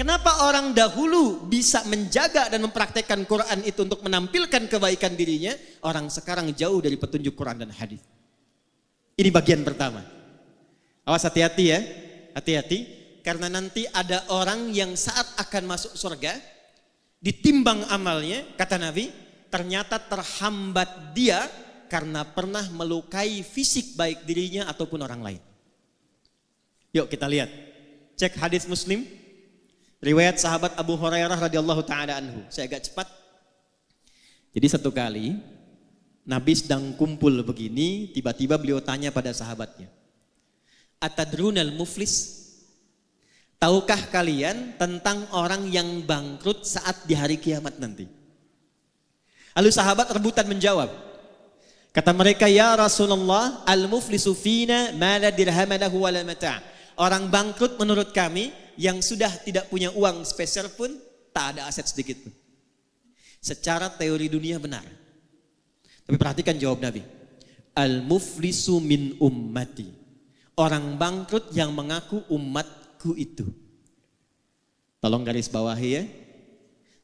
Kenapa orang dahulu bisa menjaga dan mempraktekkan Quran itu untuk menampilkan kebaikan dirinya? Orang sekarang jauh dari petunjuk Quran dan hadis. Ini bagian pertama. Awas, hati-hati ya. Hati-hati. Karena nanti ada orang yang saat akan masuk surga, ditimbang amalnya, kata Nabi, ternyata terhambat dia karena pernah melukai fisik baik dirinya ataupun orang lain. Yuk kita lihat. Cek hadis Muslim. Riwayat sahabat Abu Hurairah radhiyallahu taala anhu. Saya agak cepat. Jadi satu kali Nabi sedang kumpul begini, tiba-tiba beliau tanya pada sahabatnya, "Atadrunal muflis?" Tahukah kalian tentang orang yang bangkrut saat di hari kiamat nanti? Lalu sahabat rebutan menjawab. Kata mereka, "Ya Rasulullah, al-muflisu fina ma la dirhama lahu wa la mata'." Orang bangkrut menurut kami yang sudah tidak punya uang sepeser pun, tak ada aset sedikit pun. Secara teori dunia benar. Tapi perhatikan jawab Nabi. Al-muflisu min ummati. Orang bangkrut yang mengaku umatku itu. Tolong garis bawahi ya.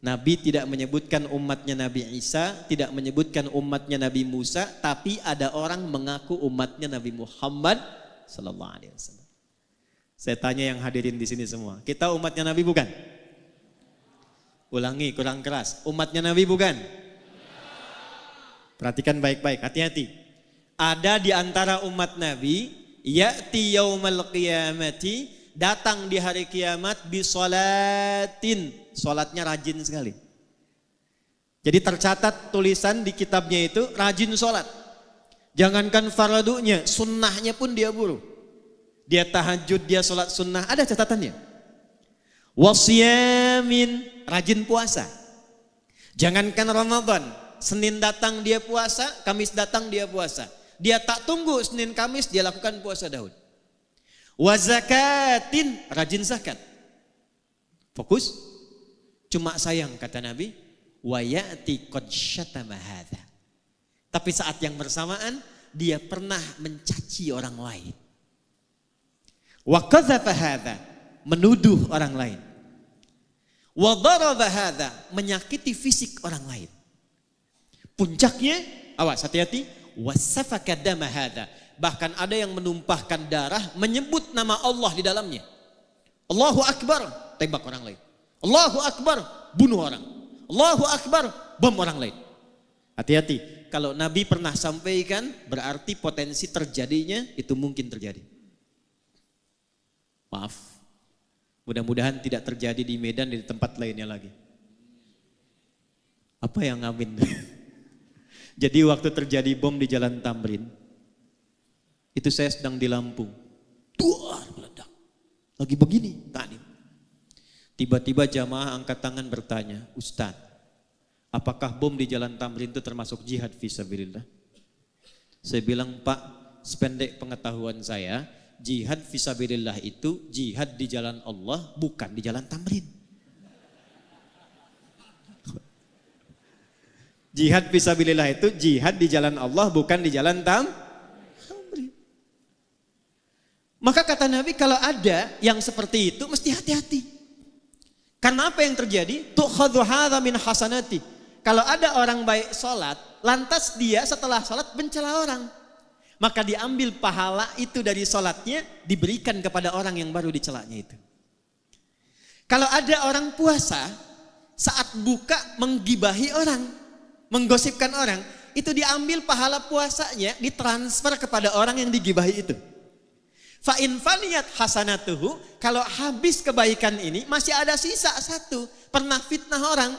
Nabi tidak menyebutkan umatnya Nabi Isa, tidak menyebutkan umatnya Nabi Musa, tapi ada orang mengaku umatnya Nabi Muhammad sallallahu alaihi wasallam. Saya tanya yang hadirin di sini semua, kita umatnya Nabi bukan? Ulangi, kurang keras. Umatnya Nabi bukan? Perhatikan baik-baik, hati-hati. Ada di antara umat Nabi, ya'ti yaumal qiyamati, datang di hari kiamat bisolatin, solatnya rajin sekali. Jadi tercatat tulisan di kitabnya itu rajin solat. Jangankan fardunya, sunnahnya pun dia buru. Dia tahajud, dia solat sunnah, ada catatannya. Wasyamin, rajin puasa. Jangankan Ramadan, Senin datang dia puasa, Kamis datang dia puasa. Dia tak tunggu Senin Kamis, dia lakukan puasa Daud. Wa zakatin, rajin zakat. Fokus. Cuma sayang kata Nabi, wa ya'ti qad syatama hadza. Tapi saat yang bersamaan dia pernah mencaci orang lain. Wa qadzafa hadza, menuduh orang lain. Wa daraba hadza, menyakiti fisik orang lain. Puncaknya, awas hati-hati, wa safaka dama hadza. Bahkan ada yang menumpahkan darah, menyebut nama Allah di dalamnya. Allahu Akbar, tembak orang lain. Allahu Akbar, bunuh orang. Allahu Akbar, bom orang lain. Hati-hati, kalau Nabi pernah sampaikan, berarti potensi terjadinya itu mungkin terjadi. Maaf, mudah-mudahan tidak terjadi di Medan dan di tempat lainnya lagi. Apa yang amin? Jadi waktu terjadi bom di Jalan Tamrin, itu saya sedang di Lampung. Duar meledak. Lagi begini tadi. Tiba-tiba jamaah angkat tangan bertanya, "Ustaz, apakah bom di Jalan Tamrin itu termasuk jihad fisabilillah?" Saya bilang, "Pak, sependek pengetahuan saya, jihad fisabilillah itu jihad di jalan Allah, bukan di Jalan Tamrin." Jihad fisabilillah itu jihad di jalan Allah, bukan di Jalan Tamrin. Maka kata Nabi, kalau ada yang seperti itu mesti hati-hati. Karena apa yang terjadi? Tukhadhu hadza min hasanati. Kalau ada orang baik salat, lantas dia setelah salat mencela orang, maka diambil pahala itu dari salatnya, diberikan kepada orang yang baru dicelanya itu. Kalau ada orang puasa, saat buka menggibahi orang, menggosipkan orang, itu diambil pahala puasanya, ditransfer kepada orang yang digibahi itu. Fa in faniyat hasanatuhu, kalau habis kebaikan ini masih ada sisa satu, pernah fitnah orang,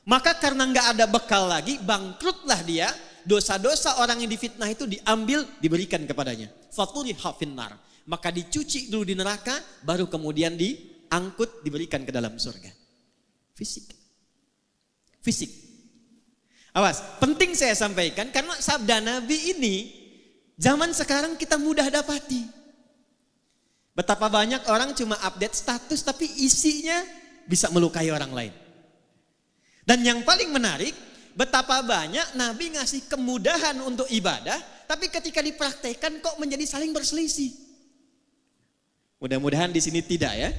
maka karena nggak ada bekal lagi, bangkrutlah dia. Dosa-dosa orang yang difitnah itu diambil, diberikan kepadanya. Faturiha finnar, maka dicuci dulu di neraka, baru kemudian diangkut, diberikan ke dalam surga. Fisik. Awas, penting saya sampaikan karena sabda Nabi ini zaman sekarang kita mudah dapati. Betapa banyak orang cuma update status tapi isinya bisa melukai orang lain. Dan yang paling menarik, betapa banyak Nabi ngasih kemudahan untuk ibadah, tapi ketika dipraktekkan kok menjadi saling berselisih. Mudah-mudahan di sini tidak ya.